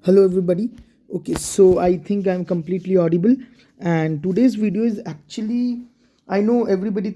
Hello everybody. Okay, so I think I'm completely audible, and today's video is actually, I know everybody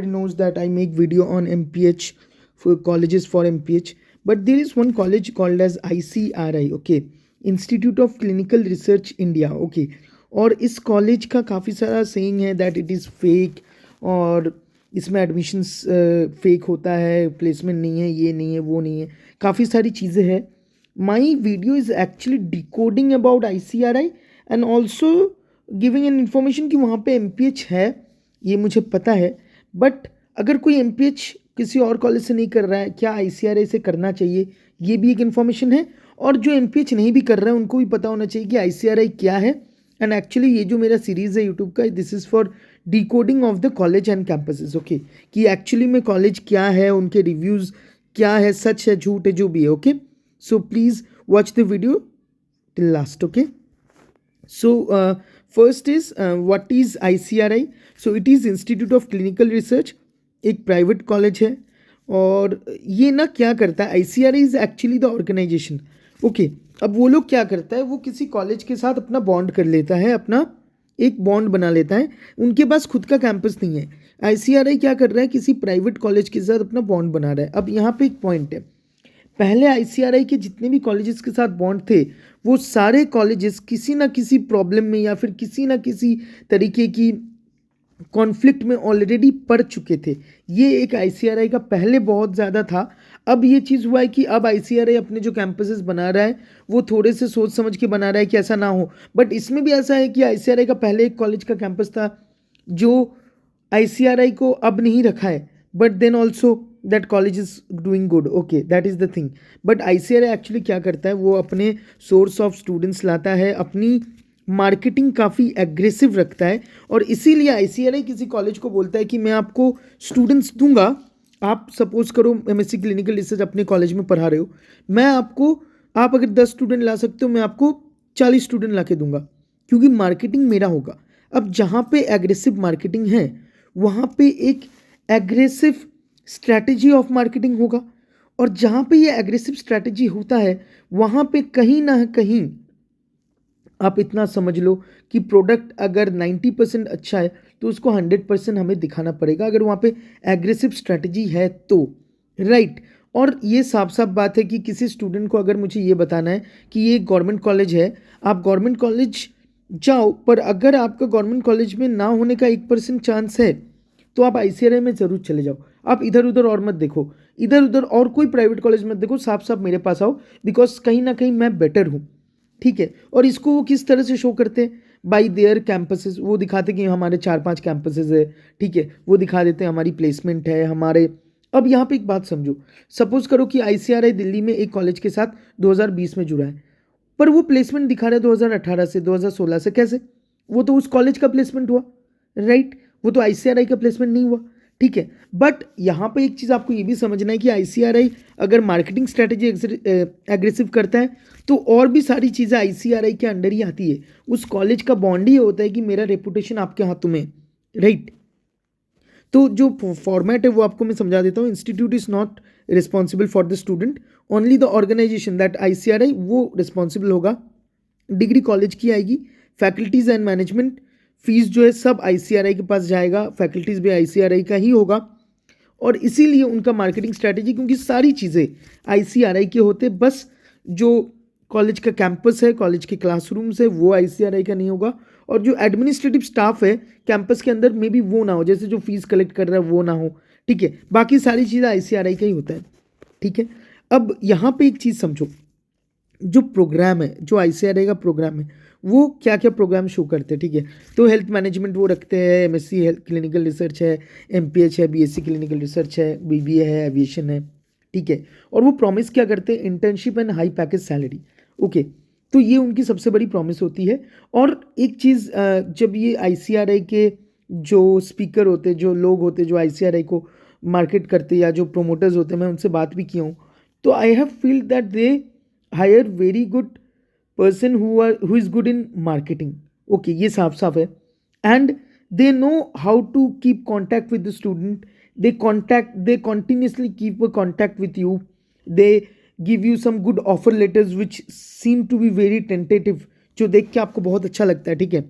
knows that I make video on MPH for colleges for MPH, but there is one college called as ICRI, okay, Institute of Clinical Research India, okay, और इस college का काफ़ी सारा saying है that it is fake, और इसमें admissions fake होता है, प्लेसमेंट नहीं है, ये नहीं है, वो नहीं है, काफ़ी सारी चीज़ें हैं. My video is actually decoding about ICRI and also giving an information कि वहाँ पे MPH है, ये मुझे पता है. बट अगर कोई MPH किसी और कॉलेज से नहीं कर रहा है, क्या ICRI से करना चाहिए, ये भी एक इन्फॉर्मेशन है. और जो MPH नहीं भी कर रहा है उनको भी पता होना चाहिए कि ICRI क्या है. एंड एक्चुअली ये जो मेरा सीरीज़ है यूट्यूब का, this is for decoding of the college and campuses, okay, कि एक्चुअली में कॉलेज क्या है, उनके रिव्यूज़ क्या है, सच है, झूठ है, जो भी है, okay. So please watch the video till last, okay. So first is what is ICRI. So it is Institute of Clinical Research, एक प्राइवेट कॉलेज है. और ये ना क्या करता है, ICRI is actually the organisation, okay. अब वो लोग क्या करता है, वो किसी कॉलेज के साथ अपना बॉन्ड कर लेता है, अपना एक बॉन्ड बना लेता है. उनके पास खुद का कैंपस नहीं है. ICRI क्या कर रहा है, किसी प्राइवेट कॉलेज के साथ अपना बॉन्ड बना रहा है. अब यहाँ पे एक पॉइंट है, पहले ICRI के जितने भी कॉलेजेस के साथ बॉन्ड थे, वो सारे कॉलेजेस किसी ना किसी प्रॉब्लम में या फिर किसी ना किसी तरीके की कॉन्फ्लिक्ट में ऑलरेडी पड़ चुके थे. ये एक ICRI का पहले बहुत ज़्यादा था. अब ये चीज़ हुआ है कि अब ICRI अपने जो कैंपसेस बना रहा है वो थोड़े से सोच समझ के बना रहा है कि ऐसा ना हो. बट इसमें भी ऐसा है कि ICRI का पहले एक कॉलेज का कैंपस था जो ICRI को अब नहीं रखा है, but then also that college is doing good, okay, that is the thing. But ICRI actually क्या करता है, वो अपने सोर्स ऑफ स्टूडेंट्स लाता है, अपनी मार्केटिंग काफ़ी एग्रेसिव रखता है. और इसीलिए ICRI किसी कॉलेज को बोलता है कि मैं आपको स्टूडेंट्स दूंगा. आप सपोज करो MSc क्लिनिकल रिसर्च अपने कॉलेज में पढ़ा रहे हो, मैं आपको, आप अगर 10 स्टूडेंट ला सकते हो, मैं आपको 40 स्टूडेंट ला के दूंगा, क्योंकि मार्केटिंग मेरा होगा. अब जहाँ पे एग्रेसिव मार्केटिंग है, वहाँ पे एक एग्रेसिव स्ट्रैटेजी ऑफ मार्केटिंग होगा. और जहाँ पे ये एग्रेसिव स्ट्रैटेजी होता है, वहाँ पे कहीं ना कहीं आप इतना समझ लो कि प्रोडक्ट अगर 90% अच्छा है तो उसको 100% हमें दिखाना पड़ेगा, अगर वहाँ पे एग्रेसिव स्ट्रैटेजी है तो, राइट. और ये साफ साफ बात है कि किसी स्टूडेंट को अगर मुझे ये बताना है कि ये गवर्नमेंट कॉलेज है, आप गवर्नमेंट कॉलेज जाओ, पर अगर आपका गवर्नमेंट कॉलेज में ना होने का 1% चांस है, तो आप ICRI में ज़रूर चले जाओ. आप इधर उधर और मत देखो, इधर उधर और कोई प्राइवेट कॉलेज मत देखो, साफ साफ मेरे पास आओ, बिकॉज कहीं ना कहीं मैं बेटर हूँ, ठीक है. और इसको वो किस तरह से शो करते हैं, बाई देयर कैंपसेस. वो दिखाते कि हमारे 4-5 कैंपसेस है, ठीक है, वो दिखा देते हैं हमारी प्लेसमेंट है हमारे. अब यहाँ पे एक बात समझो, सपोज करो कि ICRI दिल्ली में एक कॉलेज के साथ 2020 में जुड़ा है, पर वो प्लेसमेंट दिखा रहा है 2018 से, 2016 से. कैसे? वो तो उस कॉलेज का प्लेसमेंट हुआ, राइट, वो तो ICRI का प्लेसमेंट नहीं हुआ, ठीक है. बट यहाँ पे एक चीज़ आपको ये भी समझना है कि ICRI अगर मार्केटिंग स्ट्रैटेजी एग्रेसिव करता है, तो और भी सारी चीज़ें ICRI के अंडर ही आती है. उस कॉलेज का बॉन्ड ही होता है कि मेरा रेपुटेशन आपके हाथों में, राइट. तो जो फॉर्मेट है वो आपको मैं समझा देता हूँ. Institute is not responsible for the student, only the organisation that ICRI वो रिस्पॉन्सिबल होगा. डिग्री कॉलेज की आएगी, फैकल्टीज़ एंड मैनेजमेंट, फीस जो है सब ICRI के पास जाएगा, फैकल्टीज़ भी ICRI का ही होगा. और इसीलिए उनका मार्केटिंग स्ट्रैटेजी, क्योंकि सारी चीज़ें ICRI के होते, बस जो कॉलेज का कैंपस है, कॉलेज के क्लासरूम्स है, वो ICRI का नहीं होगा. और जो एडमिनिस्ट्रेटिव स्टाफ है कैंपस के अंदर में भी वो ना हो, जैसे जो फीस कलेक्ट कर रहा है वो ना हो, ठीक है. बाकी सारी चीज़ें ICRI का ही होता है, ठीक है. अब यहाँ पे एक चीज़ समझो, जो प्रोग्राम है, जो ICRI का प्रोग्राम है, वो क्या क्या प्रोग्राम शो करते हैं, ठीक है. तो हेल्थ मैनेजमेंट वो रखते हैं, MSc हेल्थ क्लिनिकल रिसर्च है, MPH है, BSc क्लिनिकल रिसर्च है, BBA है, एविएशन है, ठीक है. और वो प्रॉमिस क्या करते हैं, internship and high package salary, okay. तो ये उनकी सबसे बड़ी प्रॉमिस होती है. और एक चीज़, जब ये ICRI के जो स्पीकर होते हैं, जो लोग होते हैं जो ICRI को मार्केट करते हैं, या जो प्रोमोटर्स होते हैं, मैं उनसे बात भी किया हूँ, तो I have feel that they hire very good person who is good in marketing, okay, ये साफ साफ है. And they know how to keep contact with the student, they contact, they continuously keep a contact with you, they give you some good offer letters which seem to be very tentative, जो देख के आपको बहुत अच्छा लगता है, ठीक है,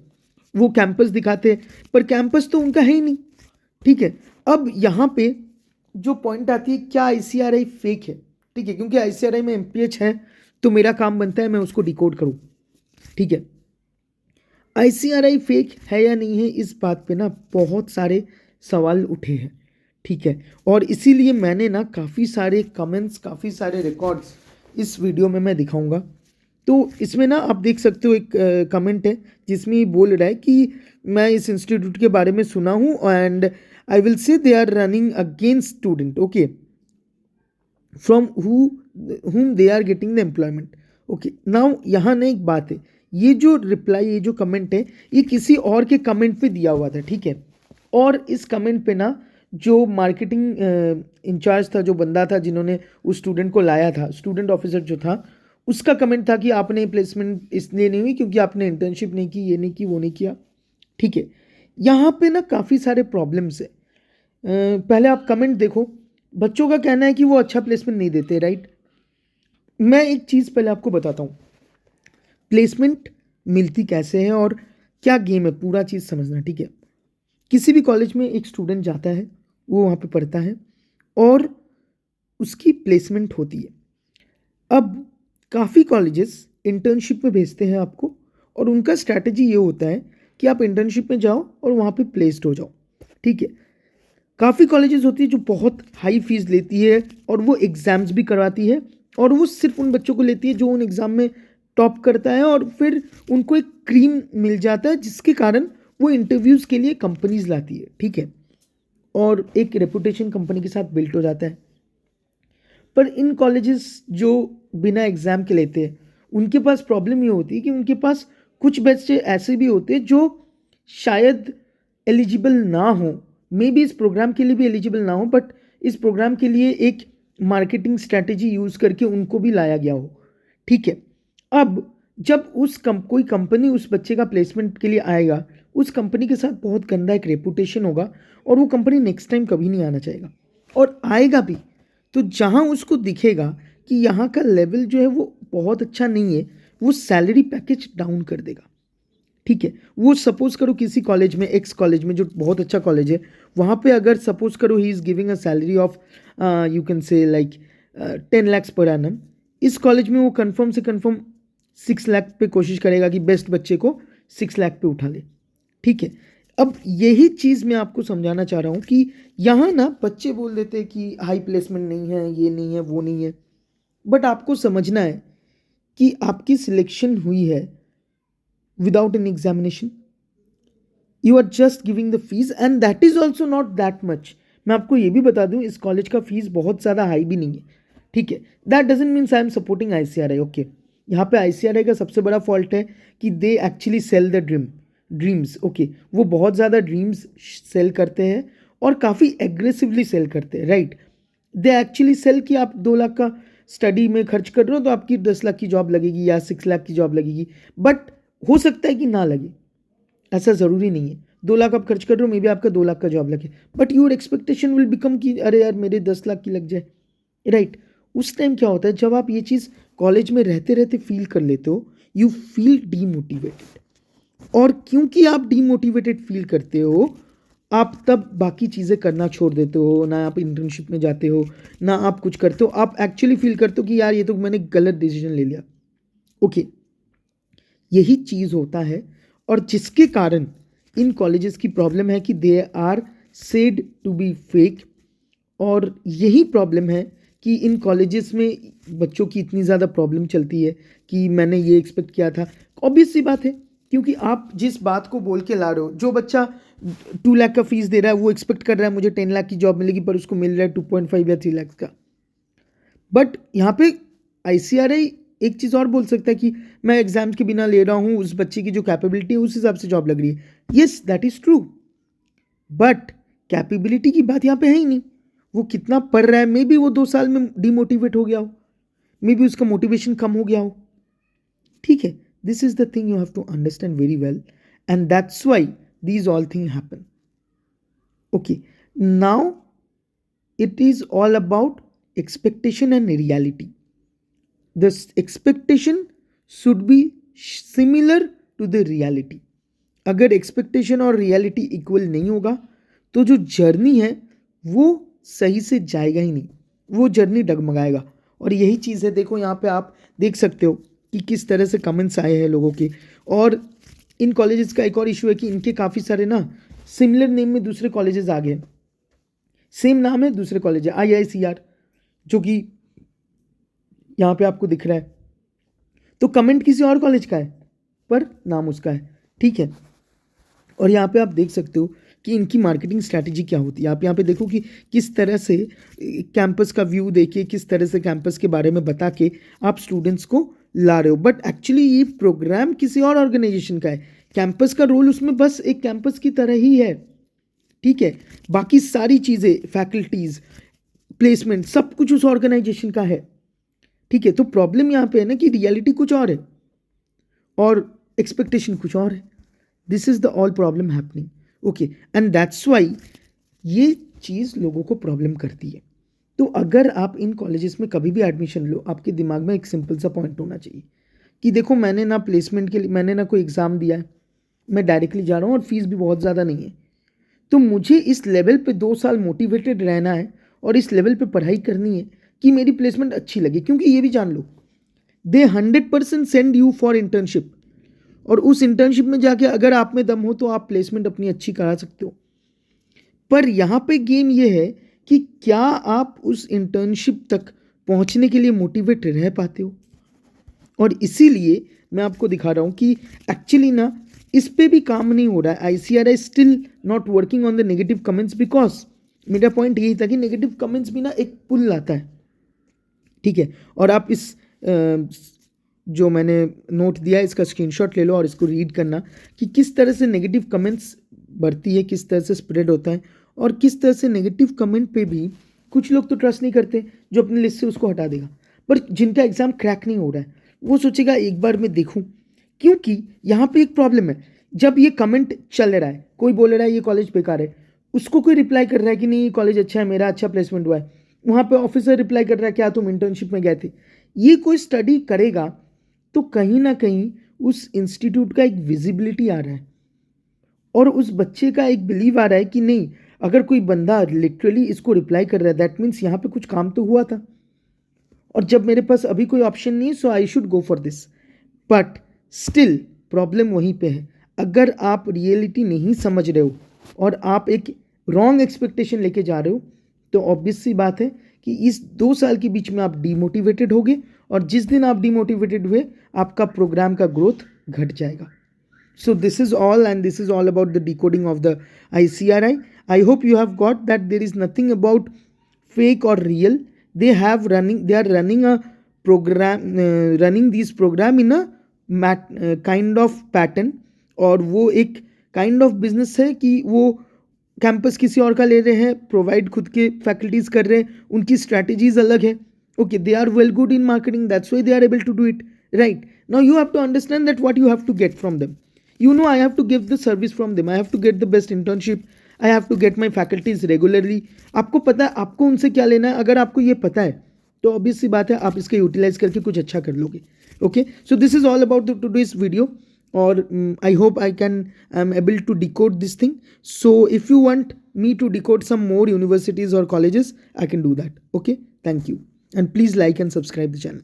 वो कैंपस दिखाते हैं, पर कैंपस तो उनका है ही नहीं, ठीक है। अब यहाँ पे जो पॉइंट आती है, क्या आईसीआरआई फेक है, ठीक है, क्योंकि आईसीआरआई में एमपीएच है, तो मेरा काम बनता है मैं उसको डिकोड करूं, ठीक है। आईसीआरआई फेक है या नहीं है, इस बात पे ना बहुत सारे सवाल उठे हैं, ठीक है, और इसीलिए मैंने ना काफ़ी सारे कमेंट्स, काफ़ी सारे रिकॉर्ड्स इस वीडियो में मैं दिखाऊंगा। तो इसमें ना आप देख सकते हो एक कमेंट है जिसमें ये बोल रहा है कि मैं इस इंस्टीट्यूट के बारे में सुना हूँ and I will say they are running against student, okay, from whom they are getting the employment, okay. Now यहाँ ना एक बात है, ये जो रिप्लाई, ये जो कमेंट है, ये किसी और के कमेंट पे दिया हुआ था, ठीक है, और इस कमेंट पे ना जो मार्केटिंग इंचार्ज था, जो बंदा था जिन्होंने उस स्टूडेंट को लाया था, स्टूडेंट ऑफिसर जो था, उसका कमेंट था कि आपने प्लेसमेंट इसलिए नहीं हुई क्योंकि आपने इंटर्नशिप नहीं की, ये नहीं की, वो नहीं किया, ठीक है। यहाँ पे ना काफ़ी सारे प्रॉब्लम्स है। पहले आप कमेंट देखो, बच्चों का कहना है कि वो अच्छा प्लेसमेंट नहीं देते, राइट। मैं एक चीज़ पहले आपको बताता हूँ, प्लेसमेंट मिलती कैसे है और क्या गेम है, पूरा चीज़ समझना, ठीक है। किसी भी कॉलेज में एक स्टूडेंट जाता है, वो वहाँ पे पढ़ता है और उसकी प्लेसमेंट होती है। अब काफ़ी कॉलेजेस इंटर्नशिप में भेजते हैं आपको, और उनका स्ट्रैटेजी ये होता है कि आप इंटर्नशिप में जाओ और वहाँ पे प्लेस्ड हो जाओ, ठीक है। काफ़ी कॉलेजेस होती है जो बहुत हाई फीस लेती है और वो एग्ज़ाम्स भी करवाती है, और वो सिर्फ उन बच्चों को लेती है जो उन एग्ज़ाम में टॉप करता है, और फिर उनको एक क्रीम मिल जाता है जिसके कारण वो इंटरव्यूज़ के लिए कंपनीज लाती है, ठीक है, और एक रेपुटेशन कंपनी के साथ बिल्ट हो जाता है। पर इन कॉलेजेस जो बिना एग्ज़ाम के लेते हैं, उनके पास प्रॉब्लम ये होती है कि उनके पास कुछ बच्चे ऐसे भी होते हैं जो शायद एलिजिबल ना हो, मे बी इस प्रोग्राम के लिए भी एलिजिबल ना हो, बट इस प्रोग्राम के लिए एक मार्केटिंग स्ट्रैटेजी यूज़ करके उनको भी लाया गया हो, ठीक है। अब जब कोई कंपनी उस बच्चे का प्लेसमेंट के लिए आएगा, उस कंपनी के साथ बहुत गंदा एक रेपुटेशन होगा, और वो कंपनी नेक्स्ट टाइम कभी नहीं आना चाहेगा, और आएगा भी तो जहाँ उसको दिखेगा कि यहाँ का लेवल जो है वो बहुत अच्छा नहीं है, वो सैलरी पैकेज डाउन कर देगा, ठीक है। वो सपोज करो किसी कॉलेज में, एक्स कॉलेज में जो बहुत अच्छा कॉलेज है, वहाँ पे अगर सपोज करो he is giving a salary of you can say like 10 lakhs per annum, इस कॉलेज में वो कंफर्म से कंफर्म 6 लाख पे कोशिश करेगा कि बेस्ट बच्चे को 6 लाख पे उठा ले, ठीक है। अब यही चीज़ मैं आपको समझाना चाह रहा हूँ कि यहाँ ना बच्चे बोल देते हैं कि हाई प्लेसमेंट नहीं है, ये नहीं है, वो नहीं है, बट आपको समझना है कि आपकी सिलेक्शन हुई है without an examination, you are just giving the fees and that is also not that much. मैं आपको ये भी बता दूं, इस कॉलेज का फीस बहुत ज़्यादा हाई भी नहीं है, ठीक है। That doesn't means I am supporting ICRI, okay. यहाँ पे आईसीआरआई का सबसे बड़ा फॉल्ट है कि they actually sell the dreams, okay. वो बहुत ज़्यादा ड्रीम्स सेल करते हैं और काफ़ी एग्रेसिवली सेल करते हैं, राइट। दे एक्चुअली सेल कि आप 2 लाख का स्टडी में खर्च कर रहे हो तो आपकी 10 लाख की जॉब लगेगी या 6 लाख की जॉब लगेगी, बट हो सकता है कि ना लगे, ऐसा ज़रूरी नहीं है। 2 लाख आप खर्च कर रहे हो, मे बी आपका 2 लाख का जॉब लगे, but your expectation will become कि अरे यार मेरे 10 लाख की लग जाए, राइट। उस टाइम क्या होता है, जब आप ये चीज़ कॉलेज में रहते रहते फील कर लेते हो, यू फील डीमोटिवेटेड, और क्योंकि आप डीमोटिवेटेड फील करते हो, आप तब बाकी चीज़ें करना छोड़ देते हो, ना आप इंटर्नशिप में जाते हो, ना आप कुछ करते हो, आप एक्चुअली फील करते हो कि यार ये तो मैंने गलत डिसीजन ले लिया, ओके। यही चीज़ होता है, और जिसके कारण इन कॉलेजेस की प्रॉब्लम है कि they are said to be fake, और यही प्रॉब्लम है कि इन कॉलेजेस में बच्चों की इतनी ज़्यादा प्रॉब्लम चलती है कि मैंने ये एक्सपेक्ट किया था। ऑब्वियस सी बात है, क्योंकि आप जिस बात को बोल के ला रहे हो, जो बच्चा 2 लाख का फीस दे रहा है वो एक्सपेक्ट कर रहा है मुझे 10 लाख की जॉब मिलेगी, पर उसको मिल रहा है 2.5 या 3 लाख का। बट यहाँ पे आईसीआरआई एक चीज़ और बोल सकता है कि मैं एग्जाम्स के बिना ले रहा हूँ, उस बच्चे की जो कैपेबिलिटी है उस हिसाब से जॉब लग रही है, yes that is true, but capability की बात यहाँ पे है ही नहीं। वो कितना पढ़ रहा है, मे बी वो 2 साल में डिमोटिवेट हो गया हो, मे बी उसका मोटिवेशन कम हो गया हो, ठीक है। This is the thing you have to understand very well, and that's why these all thing happen, okay. Now it is all about expectation and reality, the expectation should be similar to the reality. अगर expectation और reality equal नहीं होगा तो जो journey है वो सही से जाएगा ही नहीं, वो जर्नी डगमगाएगा. और यही चीज़ है, देखो यहाँ पे आप देख सकते हो कि किस तरह से कमेंट्स आए हैं लोगों के. और इन कॉलेजेस का एक और इशू है कि इनके काफ़ी सारे ना सिमिलर नेम में दूसरे कॉलेजेस आ गए. सेम नाम है, दूसरे कॉलेज है, IICR, जो कि यहाँ पे आपको दिख रहा है. तो कमेंट किसी और कॉलेज का है पर नाम उसका है. ठीक है. और यहाँ पे आप देख सकते हो कि इनकी मार्केटिंग स्ट्रैटेजी क्या होती है. आप यहाँ पे देखो कि किस तरह से कैंपस का व्यू देखिए, किस तरह से कैंपस के बारे में बता के आप स्टूडेंट्स को ला रहे हो. बट एक्चुअली ये प्रोग्राम किसी और ऑर्गेनाइजेशन का है. कैंपस का रोल उसमें बस एक कैंपस की तरह ही है. ठीक है. बाकी सारी चीज़ें, फैकल्टीज, प्लेसमेंट, सब कुछ उस ऑर्गेनाइजेशन का है. ठीक है. तो प्रॉब्लम यहाँ पे है ना कि रियलिटी कुछ और है और एक्सपेक्टेशन कुछ और है. This is the all problem happening. Okay. And that's Y ये चीज़ लोगों को प्रॉब्लम करती है. तो अगर आप इन कॉलेजेस में कभी भी एडमिशन लो, आपके दिमाग में एक सिंपल सा पॉइंट होना चाहिए कि देखो, मैंने ना प्लेसमेंट के लिए मैंने ना कोई एग्ज़ाम दिया है, मैं डायरेक्टली जा रहा हूँ और फीस भी बहुत ज़्यादा नहीं है. तो मुझे इस लेवल पे 2 साल मोटिवेटेड रहना है और इस लेवल पे पढ़ाई करनी है कि मेरी प्लेसमेंट अच्छी लगे. क्योंकि ये भी जान लो, दे 100% सेंड यू फॉर इंटर्नशिप, और उस इंटर्नशिप में जाके अगर आप में दम हो तो आप प्लेसमेंट अपनी अच्छी करा सकते हो. पर यहाँ पे गेम ये है कि क्या आप उस इंटर्नशिप तक पहुँचने के लिए मोटिवेट रह पाते हो. और इसीलिए मैं आपको दिखा रहा हूँ कि एक्चुअली ना इस पे भी काम नहीं हो रहा है. ICRI still not working on the negative comments, because मेरा पॉइंट यही था कि नेगेटिव कमेंट्स भी ना एक पुल लाता है. ठीक है. और आप इस जो मैंने नोट दिया है इसका स्क्रीनशॉट ले लो और इसको रीड करना कि किस तरह से नेगेटिव कमेंट्स बढ़ती है, किस तरह से स्प्रेड होता है, और किस तरह से नेगेटिव कमेंट पे भी कुछ लोग तो ट्रस्ट नहीं करते जो अपनी लिस्ट से उसको हटा देगा. पर जिनका एग्ज़ाम क्रैक नहीं हो रहा है वो सोचेगा एक बार मैं देखूं. क्योंकि यहाँ पे एक प्रॉब्लम है, जब ये कमेंट चल रहा है, कोई बोल रहा है ये कॉलेज बेकार है, उसको कोई रिप्लाई कर रहा है कि नहीं ये कॉलेज अच्छा है, मेरा अच्छा प्लेसमेंट हुआ है. वहाँ पे ऑफिसर रिप्लाई कर रहा है क्या तुम इंटर्नशिप में गए थे. ये कोई स्टडी करेगा तो कहीं ना कहीं उस इंस्टीट्यूट का एक विजिबिलिटी आ रहा है और उस बच्चे का एक बिलीव आ रहा है कि नहीं, अगर कोई बंदा लिटरली इसको रिप्लाई कर रहा है दैट मीन्स यहाँ पे कुछ काम तो हुआ था. और जब मेरे पास अभी कोई ऑप्शन नहीं है so I should go for this. But still problem वहीं पे है. अगर आप रियलिटी नहीं समझ रहे हो और आप एक रॉन्ग एक्सपेक्टेशन लेके जा रहे हो तो ऑब्वियस सी बात है कि इस 2 साल के बीच में आप डीमोटिवेटेड होगे और जिस दिन आप डीमोटिवेटेड हुए आपका प्रोग्राम का ग्रोथ घट जाएगा. So this is all, and this is all about the decoding of the ICRI. I hope you have got that there is nothing about fake or real. They are running a program, running these program in a kind of pattern. और वो एक kind of business है कि वो campus किसी और का ले रहे हैं, प्रोवाइड खुद के फैकल्टीज कर रहे हैं, उनकी स्ट्रैटेजीज अलग है. Okay, they are well good in marketing, that's why they are able to do it. Right. Now you have to understand that what you have to get from them. You know, I have to give the service from them. I have to get the best internship. I have to get my faculties regularly. आपको पता है आपको उनसे क्या लेना है. अगर आपको ये पता है तो ऑब्वियस सी बात है आप इसका यूटिलाइज करके कुछ अच्छा कर लोगे. Okay. So this is all about the today's video. और I hope I am able to decode this thing. So if you want me to decode some more universities or colleges, I can do that. Okay. Thank you. And please like and subscribe the channel.